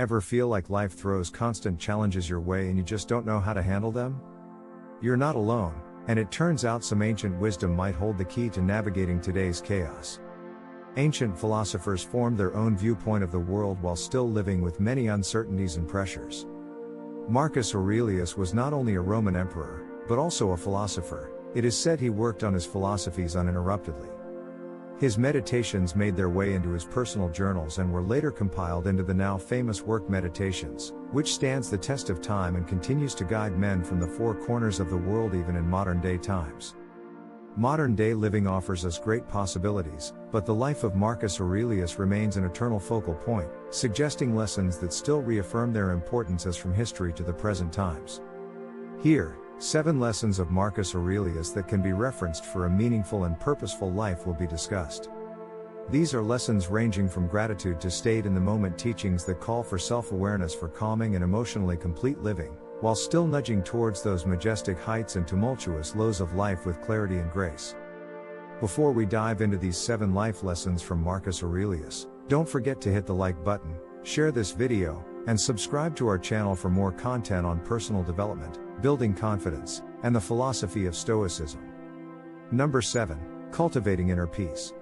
Ever feel like life throws constant challenges your way and you just don't know how to handle them? You're not alone, and it turns out some ancient wisdom might hold the key to navigating today's chaos. Ancient philosophers formed their own viewpoint of the world while still living with many uncertainties and pressures. Marcus Aurelius was not only a Roman emperor, but also a philosopher. It is said he worked on his philosophies uninterruptedly. His meditations made their way into his personal journals and were later compiled into the now famous work Meditations, which stands the test of time and continues to guide men from the four corners of the world even in modern-day times. Modern-day living offers us great possibilities, but the life of Marcus Aurelius remains an eternal focal point, suggesting lessons that still reaffirm their importance as from history to the present times. Here, 7 lessons of Marcus Aurelius that can be referenced for a meaningful and purposeful life will be discussed. These are lessons ranging from gratitude to stayed-in-the-moment teachings that call for self-awareness for calming and emotionally complete living, while still nudging towards those majestic heights and tumultuous lows of life with clarity and grace. Before we dive into these 7 life lessons from Marcus Aurelius, don't forget to hit the like button, share this video, and subscribe to our channel for more content on personal development, building confidence, and the philosophy of Stoicism. Number 7. Cultivating inner peace.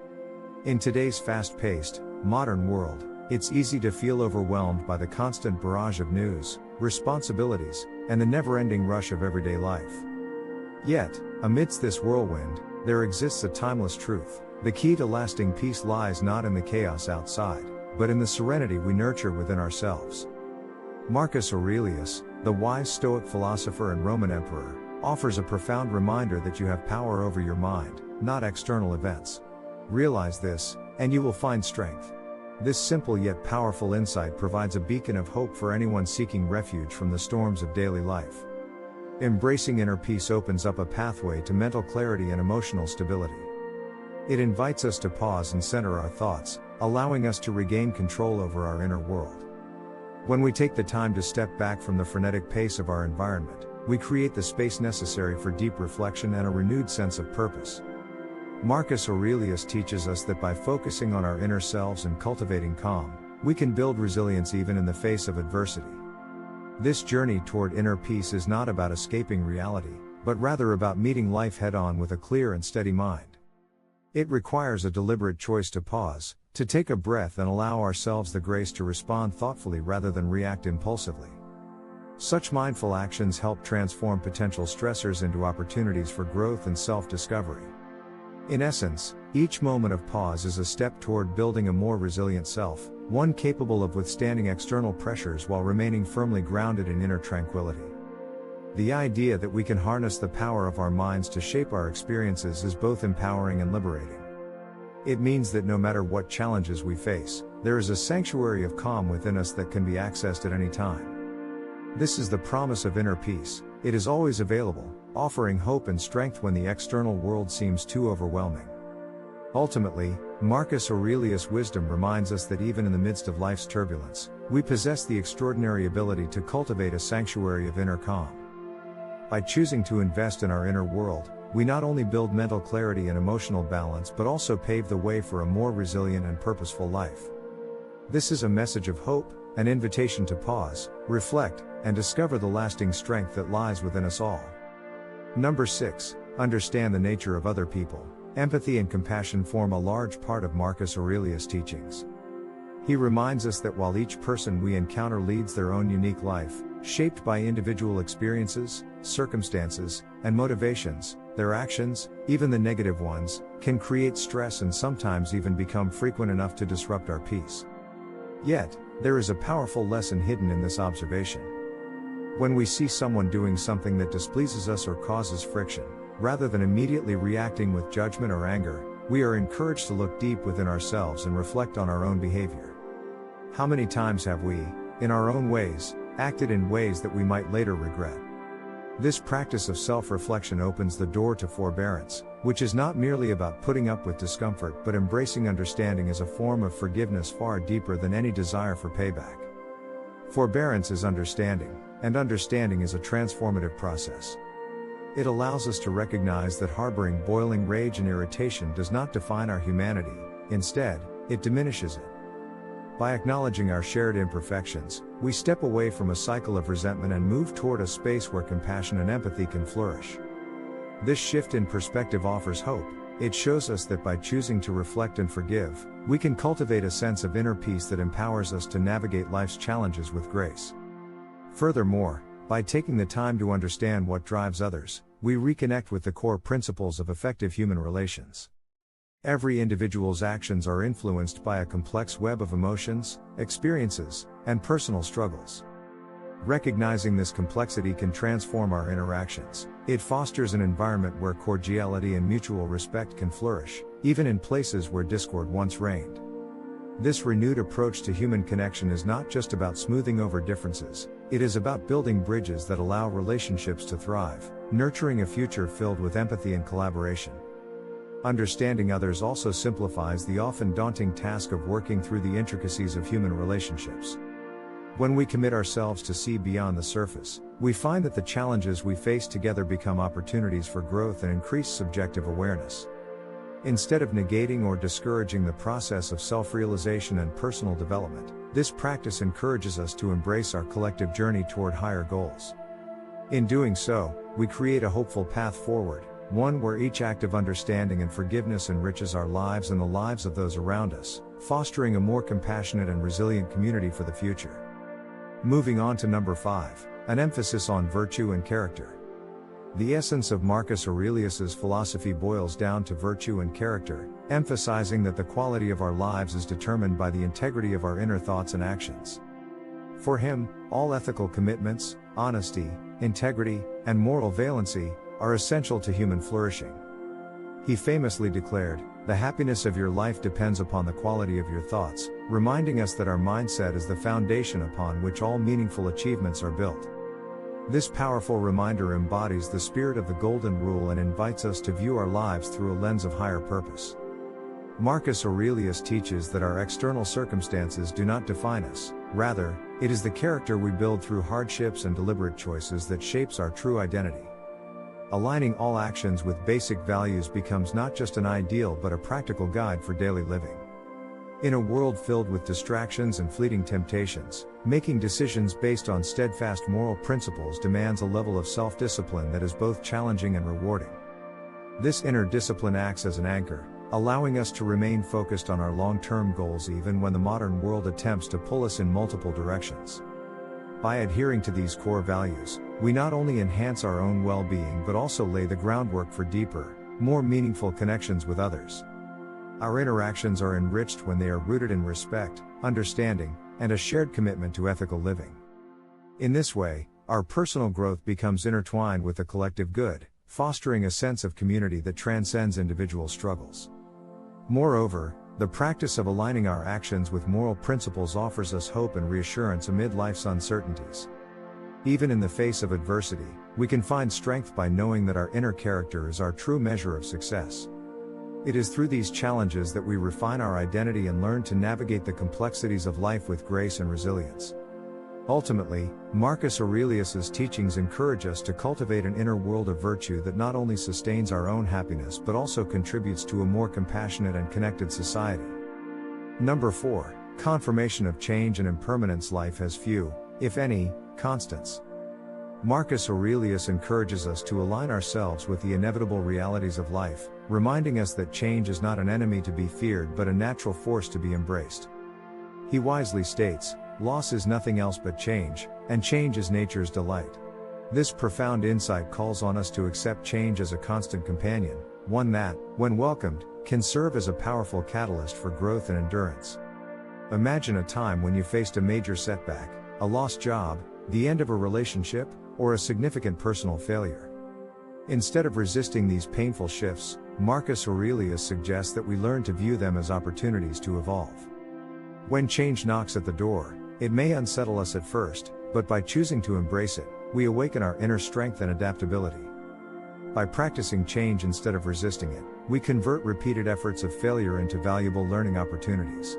In today's fast-paced, modern world, it's easy to feel overwhelmed by the constant barrage of news, responsibilities, and the never-ending rush of everyday life. Yet, amidst this whirlwind, there exists a timeless truth. The key to lasting peace lies not in the chaos outside, but in the serenity we nurture within ourselves. Marcus Aurelius, the wise Stoic philosopher and Roman emperor, offers a profound reminder that you have power over your mind, not external events. Realize this, and you will find strength. This simple yet powerful insight provides a beacon of hope for anyone seeking refuge from the storms of daily life. Embracing inner peace opens up a pathway to mental clarity and emotional stability. It invites us to pause and center our thoughts, allowing us to regain control over our inner world. When we take the time to step back from the frenetic pace of our environment, we create the space necessary for deep reflection and a renewed sense of purpose. Marcus Aurelius teaches us that by focusing on our inner selves and cultivating calm, we can build resilience even in the face of adversity. This journey toward inner peace is not about escaping reality, but rather about meeting life head-on with a clear and steady mind. It requires a deliberate choice to pause, to take a breath and allow ourselves the grace to respond thoughtfully rather than react impulsively. Such mindful actions help transform potential stressors into opportunities for growth and self-discovery. In essence, each moment of pause is a step toward building a more resilient self, one capable of withstanding external pressures while remaining firmly grounded in inner tranquility. The idea that we can harness the power of our minds to shape our experiences is both empowering and liberating. It means that no matter what challenges we face, there is a sanctuary of calm within us that can be accessed at any time. This is the promise of inner peace. It is always available, offering hope and strength when the external world seems too overwhelming. Ultimately, Marcus Aurelius' wisdom reminds us that even in the midst of life's turbulence, we possess the extraordinary ability to cultivate a sanctuary of inner calm. By choosing to invest in our inner world, we not only build mental clarity and emotional balance but also pave the way for a more resilient and purposeful life. This is a message of hope, an invitation to pause, reflect, and discover the lasting strength that lies within us all. Number 6. Understand the nature of other people. Empathy and compassion form a large part of Marcus Aurelius' teachings. He reminds us that while each person we encounter leads their own unique life, shaped by individual experiences, circumstances, and motivations, their actions, even the negative ones, can create stress and sometimes even become frequent enough to disrupt our peace. Yet, there is a powerful lesson hidden in this observation. When we see someone doing something that displeases us or causes friction, rather than immediately reacting with judgment or anger, we are encouraged to look deep within ourselves and reflect on our own behavior. How many times have we, in our own ways, acted in ways that we might later regret? This practice of self-reflection opens the door to forbearance, which is not merely about putting up with discomfort but embracing understanding as a form of forgiveness far deeper than any desire for payback. Forbearance is understanding, and understanding is a transformative process. It allows us to recognize that harboring boiling rage and irritation does not define our humanity, instead, it diminishes it. By acknowledging our shared imperfections, we step away from a cycle of resentment and move toward a space where compassion and empathy can flourish. This shift in perspective offers hope. It shows us that by choosing to reflect and forgive, we can cultivate a sense of inner peace that empowers us to navigate life's challenges with grace. Furthermore, by taking the time to understand what drives others, we reconnect with the core principles of effective human relations. Every individual's actions are influenced by a complex web of emotions, experiences, and personal struggles. Recognizing this complexity can transform our interactions. It fosters an environment where cordiality and mutual respect can flourish, even in places where discord once reigned. This renewed approach to human connection is not just about smoothing over differences, it is about building bridges that allow relationships to thrive, nurturing a future filled with empathy and collaboration. Understanding others also simplifies the often daunting task of working through the intricacies of human relationships. When we commit ourselves to see beyond the surface, we find that the challenges we face together become opportunities for growth and increased subjective awareness. Instead of negating or discouraging the process of self-realization and personal development, this practice encourages us to embrace our collective journey toward higher goals. In doing so, we create a hopeful path forward, one where each act of understanding and forgiveness enriches our lives and the lives of those around us, fostering a more compassionate and resilient community for the future. Moving on to number 5, an emphasis on virtue and character. The essence of Marcus Aurelius's philosophy boils down to virtue and character, emphasizing that the quality of our lives is determined by the integrity of our inner thoughts and actions. For him, all ethical commitments, honesty, integrity, and moral valency, are essential to human flourishing. He famously declared, "The happiness of your life depends upon the quality of your thoughts," reminding us that our mindset is the foundation upon which all meaningful achievements are built. This powerful reminder embodies the spirit of the Golden Rule and invites us to view our lives through a lens of higher purpose. Marcus Aurelius teaches that our external circumstances do not define us, rather, it is the character we build through hardships and deliberate choices that shapes our true identity. Aligning all actions with basic values becomes not just an ideal but a practical guide for daily living. In a world filled with distractions and fleeting temptations, making decisions based on steadfast moral principles demands a level of self-discipline that is both challenging and rewarding. This inner discipline acts as an anchor, allowing us to remain focused on our long-term goals even when the modern world attempts to pull us in multiple directions. By adhering to these core values, we not only enhance our own well-being but also lay the groundwork for deeper, more meaningful connections with others. Our interactions are enriched when they are rooted in respect, understanding, and a shared commitment to ethical living. In this way, our personal growth becomes intertwined with the collective good, fostering a sense of community that transcends individual struggles. Moreover, the practice of aligning our actions with moral principles offers us hope and reassurance amid life's uncertainties. Even in the face of adversity, we can find strength by knowing that our inner character is our true measure of success. It is through these challenges that we refine our identity and learn to navigate the complexities of life with grace and resilience. Ultimately, Marcus Aurelius's teachings encourage us to cultivate an inner world of virtue that not only sustains our own happiness but also contributes to a more compassionate and connected society. Number 4, confirmation of change and impermanence. Life has few, if any, constants. Marcus Aurelius encourages us to align ourselves with the inevitable realities of life, reminding us that change is not an enemy to be feared but a natural force to be embraced. He wisely states, "Loss is nothing else but change, and change is nature's delight." This profound insight calls on us to accept change as a constant companion, one that, when welcomed, can serve as a powerful catalyst for growth and endurance. Imagine a time when you faced a major setback, a lost job, the end of a relationship, or a significant personal failure. Instead of resisting these painful shifts, Marcus Aurelius suggests that we learn to view them as opportunities to evolve. When change knocks at the door, it may unsettle us at first, but by choosing to embrace it, we awaken our inner strength and adaptability. By practicing change instead of resisting it, we convert repeated efforts of failure into valuable learning opportunities.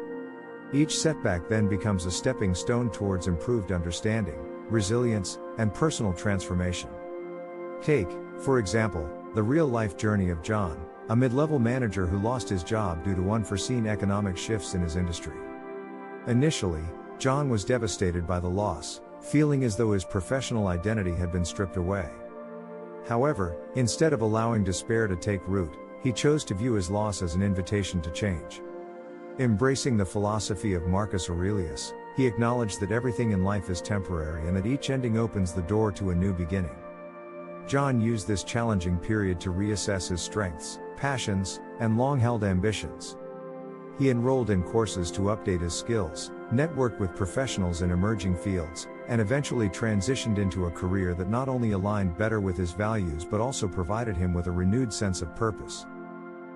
Each setback then becomes a stepping stone towards improved understanding, resilience, and personal transformation. Take, for example, the real-life journey of John, a mid-level manager who lost his job due to unforeseen economic shifts in his industry. Initially, John was devastated by the loss, feeling as though his professional identity had been stripped away. However, instead of allowing despair to take root, he chose to view his loss as an invitation to change. Embracing the philosophy of Marcus Aurelius, he acknowledged that everything in life is temporary and that each ending opens the door to a new beginning. John used this challenging period to reassess his strengths, passions, and long-held ambitions. He enrolled in courses to update his skills, networked with professionals in emerging fields, and eventually transitioned into a career that not only aligned better with his values but also provided him with a renewed sense of purpose.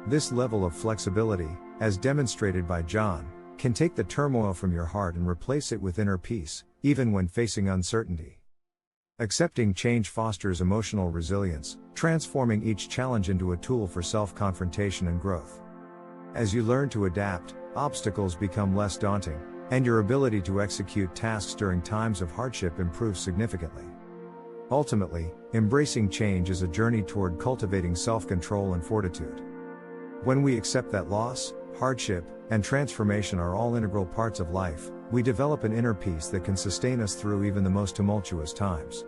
This level of flexibility, as demonstrated by John, can take the turmoil from your heart and replace it with inner peace, even when facing uncertainty. Accepting change fosters emotional resilience, transforming each challenge into a tool for self-confrontation and growth. As you learn to adapt, obstacles become less daunting, and your ability to execute tasks during times of hardship improves significantly. Ultimately, embracing change is a journey toward cultivating self-control and fortitude. When we accept that loss, hardship, and transformation are all integral parts of life, we develop an inner peace that can sustain us through even the most tumultuous times.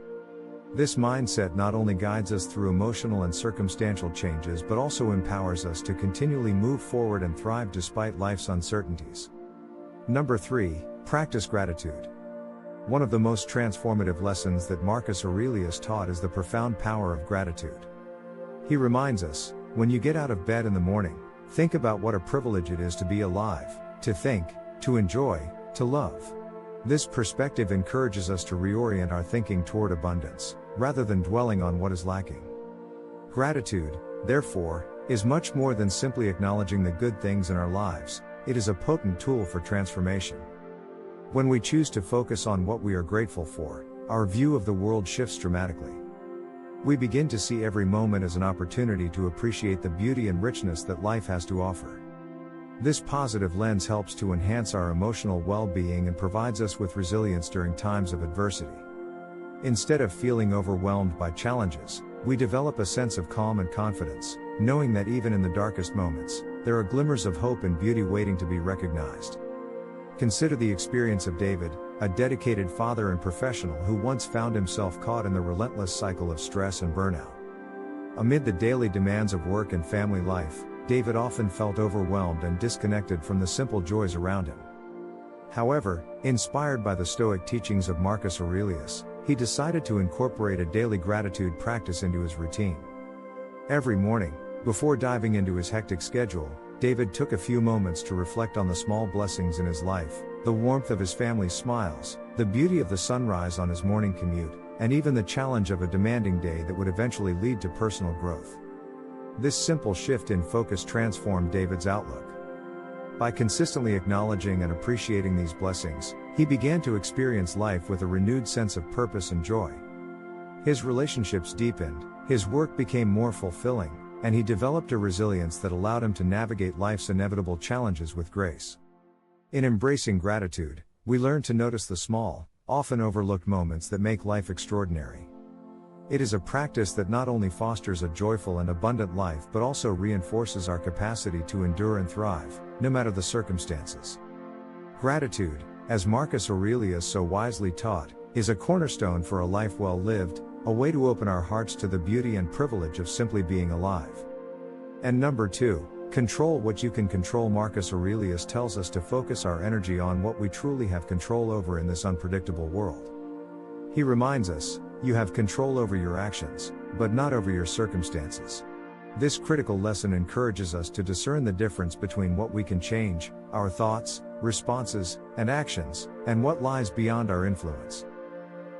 This mindset not only guides us through emotional and circumstantial changes but also empowers us to continually move forward and thrive despite life's uncertainties. Number 3, practice gratitude. One of the most transformative lessons that Marcus Aurelius taught is the profound power of gratitude. He reminds us, when you get out of bed in the morning, think about what a privilege it is to be alive, to think, to enjoy, to love. This perspective encourages us to reorient our thinking toward abundance, rather than dwelling on what is lacking. Gratitude, therefore, is much more than simply acknowledging the good things in our lives. It is a potent tool for transformation. When we choose to focus on what we are grateful for, our view of the world shifts dramatically. We begin to see every moment as an opportunity to appreciate the beauty and richness that life has to offer. This positive lens helps to enhance our emotional well-being and provides us with resilience during times of adversity. Instead of feeling overwhelmed by challenges, we develop a sense of calm and confidence, knowing that even in the darkest moments, there are glimmers of hope and beauty waiting to be recognized. Consider the experience of David, a dedicated father and professional who once found himself caught in the relentless cycle of stress and burnout. Amid the daily demands of work and family life, David often felt overwhelmed and disconnected from the simple joys around him. However, inspired by the Stoic teachings of Marcus Aurelius, he decided to incorporate a daily gratitude practice into his routine. Every morning, before diving into his hectic schedule, David took a few moments to reflect on the small blessings in his life, the warmth of his family's smiles, the beauty of the sunrise on his morning commute, and even the challenge of a demanding day that would eventually lead to personal growth. This simple shift in focus transformed David's outlook. By consistently acknowledging and appreciating these blessings, he began to experience life with a renewed sense of purpose and joy. His relationships deepened, his work became more fulfilling, and he developed a resilience that allowed him to navigate life's inevitable challenges with grace. In embracing gratitude, we learn to notice the small, often overlooked moments that make life extraordinary. It is a practice that not only fosters a joyful and abundant life but also reinforces our capacity to endure and thrive, no matter the circumstances. Gratitude, as Marcus Aurelius so wisely taught, is a cornerstone for a life well lived, a way to open our hearts to the beauty and privilege of simply being alive. And number 2, control what you can control. Marcus Aurelius tells us to focus our energy on what we truly have control over in this unpredictable world. He reminds us, you have control over your actions, but not over your circumstances. This critical lesson encourages us to discern the difference between what we can change, our thoughts, responses, and actions, and what lies beyond our influence.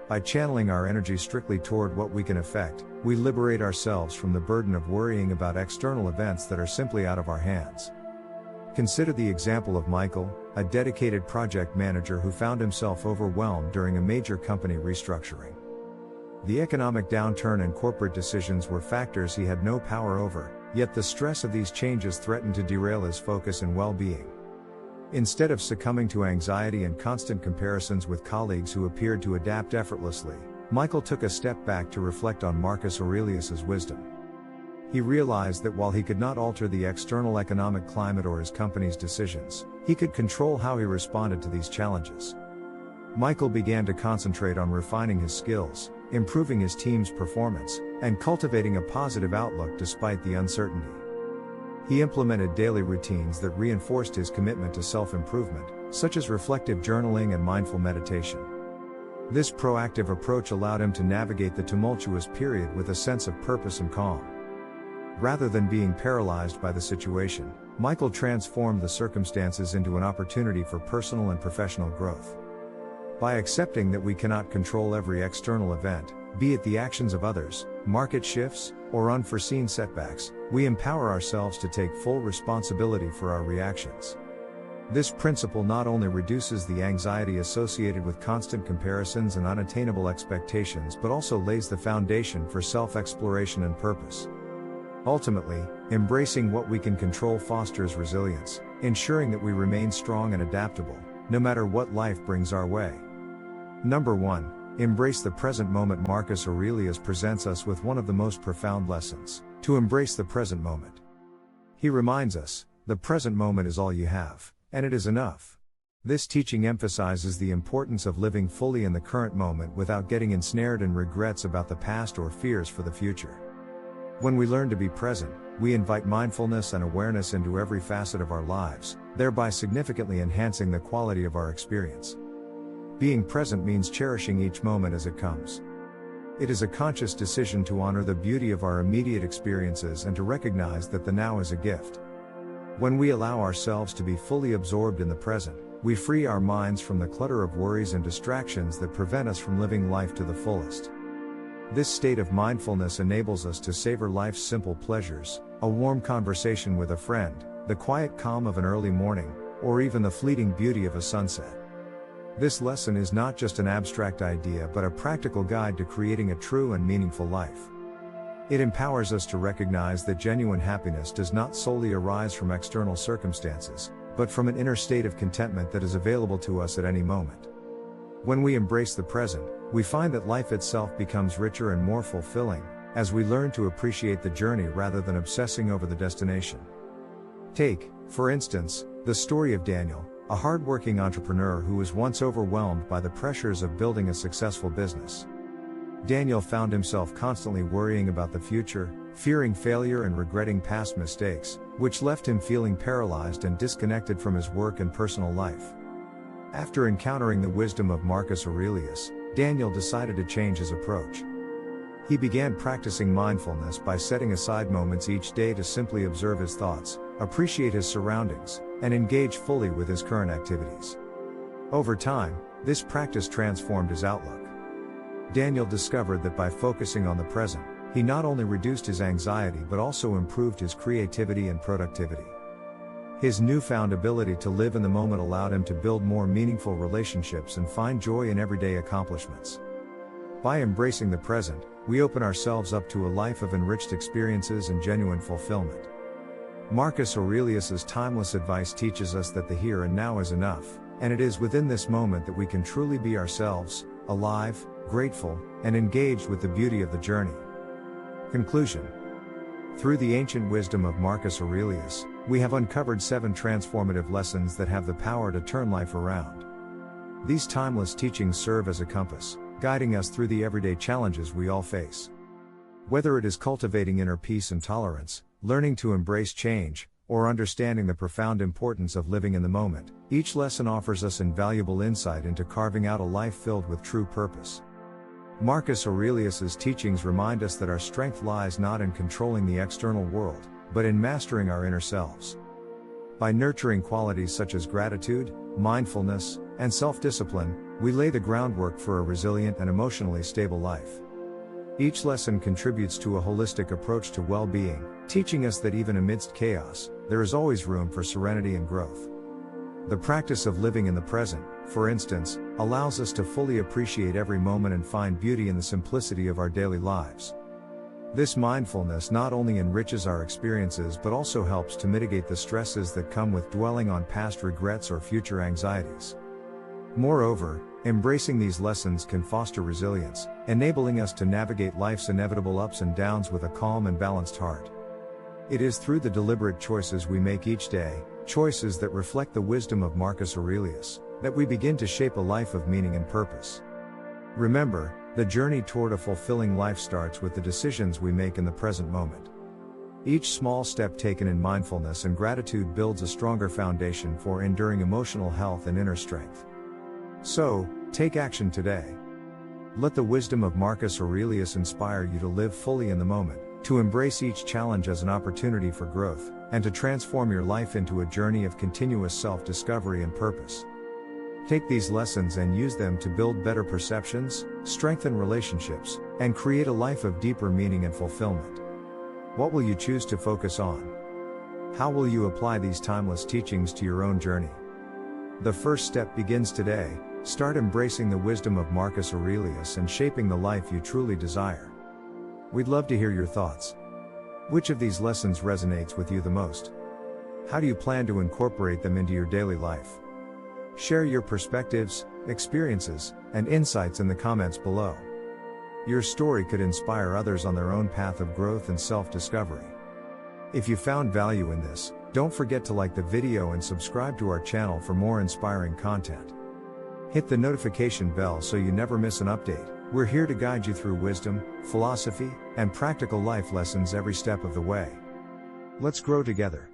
By channeling our energy strictly toward what we can affect, we liberate ourselves from the burden of worrying about external events that are simply out of our hands. Consider the example of Michael, a dedicated project manager who found himself overwhelmed during a major company restructuring. The economic downturn and corporate decisions were factors he had no power over, yet the stress of these changes threatened to derail his focus and well-being. Instead of succumbing to anxiety and constant comparisons with colleagues who appeared to adapt effortlessly, Michael took a step back to reflect on Marcus Aurelius's wisdom. He realized that while he could not alter the external economic climate or his company's decisions, He could control how he responded to these challenges. Michael began to concentrate on refining his skills, improving his team's performance, and cultivating a positive outlook despite the uncertainty. He implemented daily routines that reinforced his commitment to self-improvement, such as reflective journaling and mindful meditation. This proactive approach allowed him to navigate the tumultuous period with a sense of purpose and calm. Rather than being paralyzed by the situation, Michael transformed the circumstances into an opportunity for personal and professional growth. By accepting that we cannot control every external event, be it the actions of others, market shifts, or unforeseen setbacks, we empower ourselves to take full responsibility for our reactions. This principle not only reduces the anxiety associated with constant comparisons and unattainable expectations but also lays the foundation for self-exploration and purpose. Ultimately, embracing what we can control fosters resilience, ensuring that we remain strong and adaptable, no matter what life brings our way. Number 1. Embrace the present moment. Marcus Aurelius presents us with one of the most profound lessons: to embrace the present moment. He reminds us, the present moment is all you have, and it is enough. This teaching emphasizes the importance of living fully in the current moment without getting ensnared in regrets about the past or fears for the future. When we learn to be present, we invite mindfulness and awareness into every facet of our lives, thereby significantly enhancing the quality of our experience. Being present means cherishing each moment as it comes. It is a conscious decision to honor the beauty of our immediate experiences and to recognize that the now is a gift. When we allow ourselves to be fully absorbed in the present, we free our minds from the clutter of worries and distractions that prevent us from living life to the fullest. This state of mindfulness enables us to savor life's simple pleasures, a warm conversation with a friend, the quiet calm of an early morning, or even the fleeting beauty of a sunset. This lesson is not just an abstract idea but a practical guide to creating a true and meaningful life. It empowers us to recognize that genuine happiness does not solely arise from external circumstances, but from an inner state of contentment that is available to us at any moment. When we embrace the present, we find that life itself becomes richer and more fulfilling, as we learn to appreciate the journey rather than obsessing over the destination. Take, for instance, the story of Daniel, a hard-working entrepreneur who was once overwhelmed by the pressures of building a successful business. Daniel found himself constantly worrying about the future, fearing failure and regretting past mistakes, which left him feeling paralyzed and disconnected from his work and personal life. After encountering the wisdom of Marcus Aurelius, Daniel decided to change his approach. He began practicing mindfulness by setting aside moments each day to simply observe his thoughts, appreciate his surroundings, and engage fully with his current activities. Over time, this practice transformed his outlook. Daniel discovered that by focusing on the present, he not only reduced his anxiety but also improved his creativity and productivity. His newfound ability to live in the moment allowed him to build more meaningful relationships and find joy in everyday accomplishments. By embracing the present, we open ourselves up to a life of enriched experiences and genuine fulfillment. Marcus Aurelius's timeless advice teaches us that the here and now is enough, and it is within this moment that we can truly be ourselves, alive, grateful, and engaged with the beauty of the journey. Conclusion. Through the ancient wisdom of Marcus Aurelius, we have uncovered 7 transformative lessons that have the power to turn life around. These timeless teachings serve as a compass, guiding us through the everyday challenges we all face. Whether it is cultivating inner peace and tolerance, learning to embrace change, or understanding the profound importance of living in the moment, each lesson offers us invaluable insight into carving out a life filled with true purpose. Marcus Aurelius's teachings remind us that our strength lies not in controlling the external world, but in mastering our inner selves. By nurturing qualities such as gratitude, mindfulness, and self-discipline, we lay the groundwork for a resilient and emotionally stable life. Each lesson contributes to a holistic approach to well-being, teaching us that even amidst chaos, there is always room for serenity and growth. The practice of living in the present, for instance, allows us to fully appreciate every moment and find beauty in the simplicity of our daily lives. This mindfulness not only enriches our experiences but also helps to mitigate the stresses that come with dwelling on past regrets or future anxieties. Moreover, embracing these lessons can foster resilience, enabling us to navigate life's inevitable ups and downs with a calm and balanced heart. It is through the deliberate choices we make each day, choices that reflect the wisdom of Marcus Aurelius, that we begin to shape a life of meaning and purpose. Remember, the journey toward a fulfilling life starts with the decisions we make in the present moment. Each small step taken in mindfulness and gratitude builds a stronger foundation for enduring emotional health and inner strength. So, take action today. Let the wisdom of Marcus Aurelius inspire you to live fully in the moment, to embrace each challenge as an opportunity for growth, and to transform your life into a journey of continuous self-discovery and purpose. Take these lessons and use them to build better perceptions, strengthen relationships, and create a life of deeper meaning and fulfillment. What will you choose to focus on? How will you apply these timeless teachings to your own journey? The first step begins today. Start embracing the wisdom of Marcus Aurelius and shaping the life you truly desire. We'd love to hear your thoughts. Which of these lessons resonates with you the most? How do you plan to incorporate them into your daily life? Share your perspectives, experiences, and insights in the comments below. Your story could inspire others on their own path of growth and self-discovery. If you found value in this, don't forget to like the video and subscribe to our channel for more inspiring content. Hit the notification bell so you never miss an update. We're here to guide you through wisdom, philosophy, and practical life lessons every step of the way. Let's grow together.